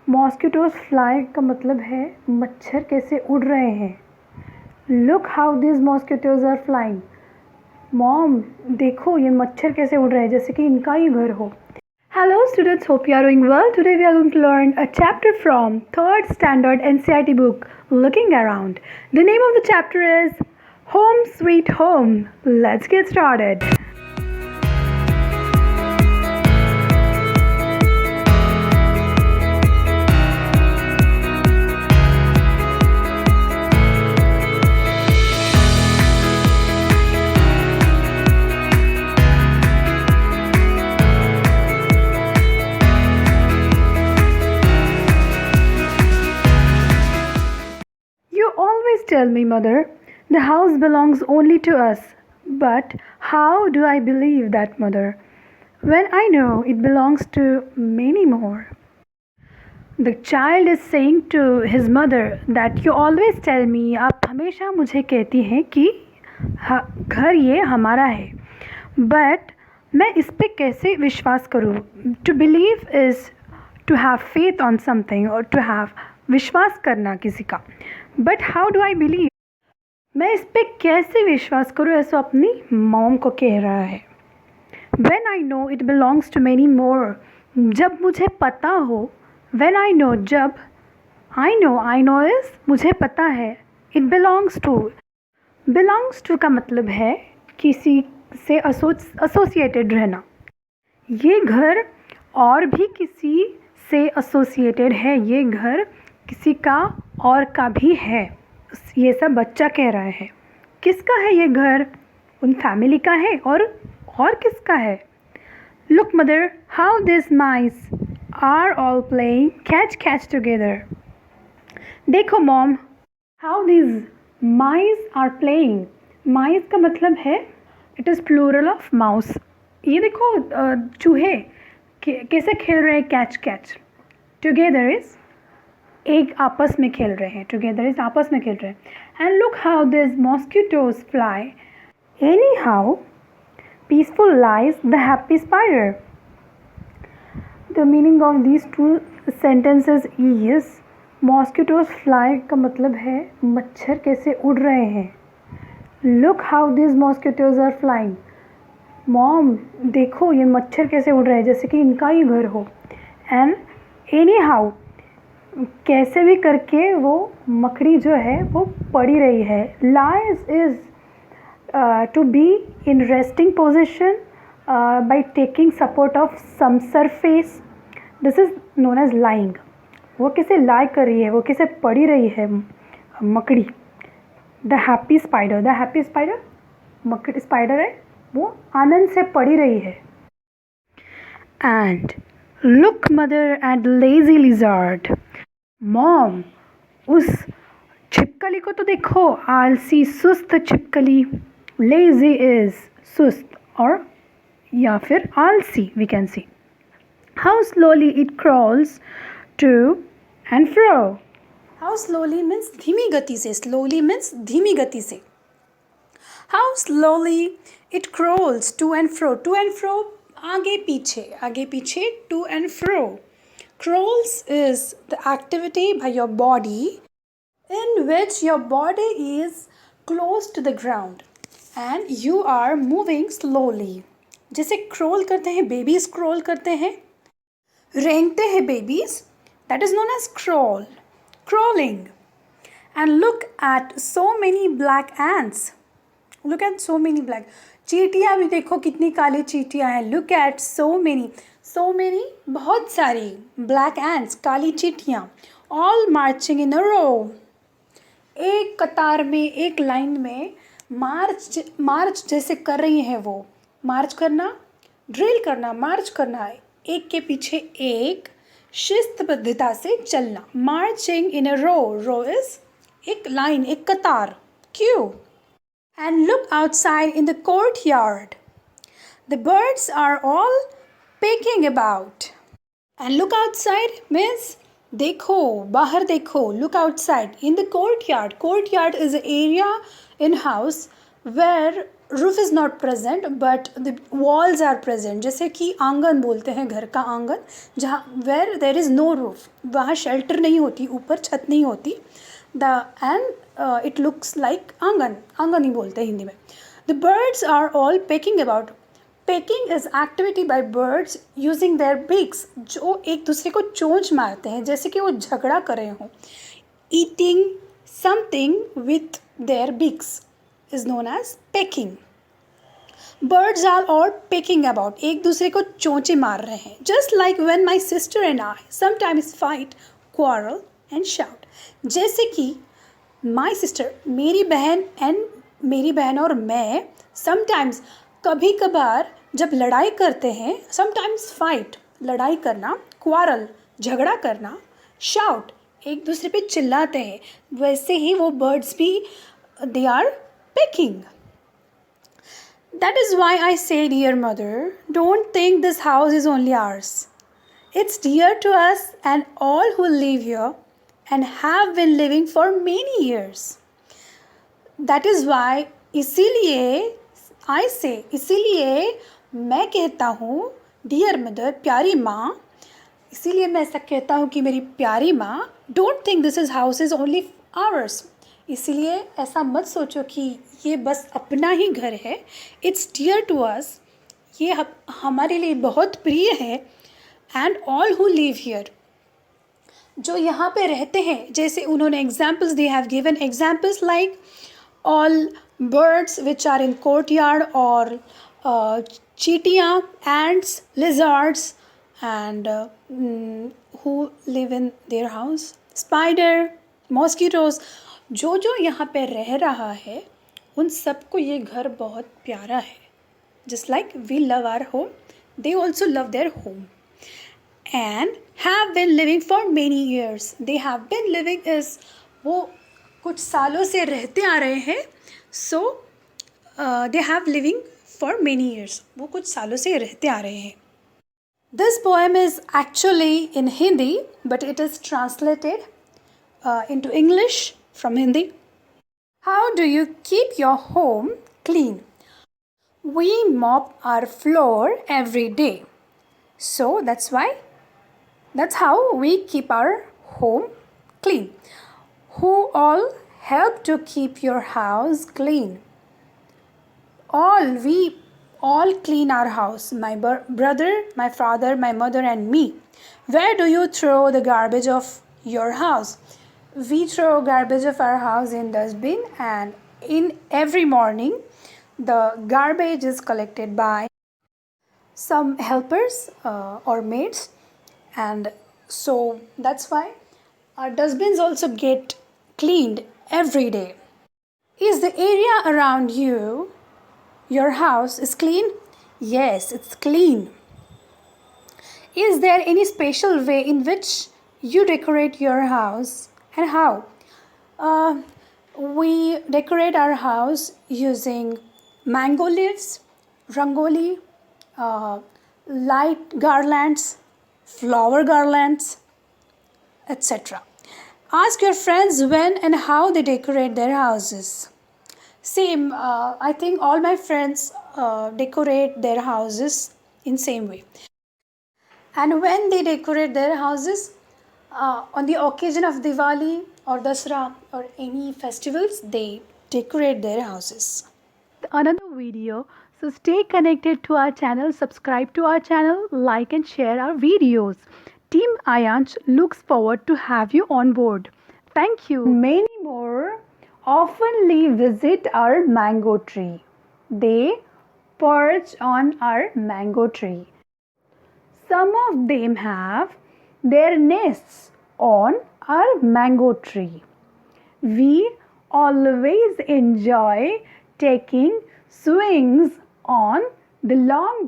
Mosquitoes fly का मतलब है मच्छर कैसे उड़ रहे हैं. Look how this mosquitoes are flying. Mom देखो ये मच्छर कैसे उड़ रहे हैं जैसे कि इनका ही घर हो. Hello students, hope you are doing well. Today we are going to learn a chapter from 3rd standard NCERT book, Looking Around. The name of the chapter is Home Sweet Home. Let's get started. You always tell me, Mother, the house belongs only to us. But how do I believe that, Mother, when I know it belongs to many more? The child is saying to his mother that you always tell me, आप हमेशा मुझे कहती हैं कि घर ये हमारा है. But मैं इस पे कैसे विश्वास करूँ? To believe is to have faith on something or to have विश्वास करना किसी का. But how do I believe? मैं इस पे कैसे विश्वास करूँ ऐसा अपनी मॉम को कह रहा है. When I know it belongs to many more, जब मुझे पता हो. When I know, जब I know is मुझे पता है. It belongs to का मतलब है किसी से associated रहना. ये घर और भी किसी से associated है. ये घर किसी का और का भी है. ये सब बच्चा कह रहा है. किसका है ये घर? उन फैमिली का है और किसका है? Look mother, how these mice are all playing catch together. देखो mom, how these mice are playing. mice का मतलब है it is plural of mouse. ये देखो चूहे कैसे खेल रहे हैं कैच. together is एक आपस में खेल रहे हैं. together is आपस में खेल रहे हैं. and look how these mosquitoes fly. anyhow peaceful lies the happy spider. The meaning of these two sentences is mosquitoes fly का मतलब है मच्छर कैसे उड़ रहे हैं. Look how these mosquitoes are flying. Mom देखो ये मच्छर कैसे उड़ रहे हैं जैसे कि इनका ही घर हो. And anyhow कैसे भी करके वो मकड़ी जो है वो पड़ी रही है. Lies is to be in resting position by taking support of some surface. This is known as lying. वो कैसे लाई कर रही है, वो कैसे पड़ी रही है मकड़ी. The happy spider मकड़ी स्पाइडर है वो आनंद से पड़ी रही है. And look mother at lazy lizard. Mom उस छिपकली को तो देखो. आलसी सुस्त छिपकली. Lazy is सुस्त और या फिर आलसी we can say. How slowly it crawls to and fro. How slowly means धीमी गति से. Slowly means धीमी गति से. How slowly it crawls to and fro. To and fro आगे पीछे to and fro. Crawls is the activity by your body in which your body is close to the ground and you are moving slowly. जैसे crawl करते हैं babies, crawl करते हैं, रेंगते हैं babies, that is known as crawling. And look at so many black ants. चींटियाँ भी देखो कितनी काली चींटियाँ हैं. Look at so many बहुत सारी black ants काली चींटियाँ. all marching in a row. एक कतार में एक लाइन में मार्च जैसे कर रही हैं वो. मार्च करना, ड्रिल करना, मार्च करना, एक के पीछे एक शिस्तबद्धता से चलना. Marching in a row is एक लाइन, एक कतार. क्यों? And look outside in the courtyard. The birds are all pecking about. And look outside means देखो, बाहर देखो. Look outside in the courtyard. Courtyard is an area in house where roof is not present but the walls are present. जैसे कि आंगन बोलते हैं, घर का आंगन, जहाँ where there is no roof, वहाँ शेल्टर नहीं होती, ऊपर छत नहीं होती. The and it looks like aangan, आंगन ही बोलते हैं हिंदी में. The birds are all pecking about. Pecking is activity by birds using their beaks. जो एक दूसरे को चोंच मारते हैं जैसे कि वो झगड़ा कर रहे हों. Eating something with their beaks is known as pecking. Birds are all pecking about. एक दूसरे को चोंचे मार रहे हैं. Just like when my sister and I sometimes fight, quarrel and shout. जैसे कि my sister, मेरी बहन और मैं sometimes, कभी कभार जब लड़ाई करते हैं, sometimes fight, लड़ाई करना, quarrel, झगड़ा करना, shout, एक दूसरे पे चिल्लाते हैं. वैसे ही वो birds भी they are pecking. That is why I say, dear mother, don't think this house is only ours. It's dear to us and all who live here and have been living for many years. That is why इसीलिए मैं कहता हूँ, dear mother, प्यारी माँ, इसीलिए मैं ऐसा कहता हूँ कि मेरी प्यारी माँ, don't think this house is only ours. इसीलिए ऐसा मत सोचो कि ये बस अपना ही घर है. इट्स डियर टू अस, ये हमारे लिए बहुत प्रिय है. And all who live here, जो यहाँ पे रहते हैं. जैसे उन्होंने examples, they have given examples like all birds which are in courtyard, और चीटियाँ, ants, lizards, and who live in their house, spider, mosquitoes. जो यहाँ पे रह रहा है उन सबको ये घर बहुत प्यारा है. Just like we love our home, they also love their home and have been living for many years. They have been living is, वो कुछ सालों से रहते आ रहे हैं. So they have living for many years, वो कुछ सालों से रहते आ रहे हैं. This poem is actually in Hindi but it is translated into English from Hindi. How do you keep your home clean? We mop our floor every day. So that's how we keep our home clean. Who all help to keep your house clean? We all clean our house. My brother, my father, my mother and me. Where do you throw the garbage of your house? We throw garbage of our house in dustbin, and in every morning the garbage is collected by some helpers or maids, and so that's why our dustbins also get cleaned every day. Is the area around your house is clean? Yes, it's clean. Is there any special way in which you decorate your house? And how? We decorate our house using mango leaves, rangoli, light garlands, flower garlands, etc. Ask your friends when and how they decorate their houses. Same, I think all my friends decorate their houses in same way. And when they decorate their houses, on the occasion of Diwali or Dasra or any festivals, they decorate their houses. Another video, so stay connected to our channel, subscribe to our channel, like and share our videos. Team Ayanch looks forward to have you on board. Thank you. Many more oftenly visit our mango tree. They perch on our mango tree. Some of them have their nests on our mango tree. We always enjoy taking swings on the long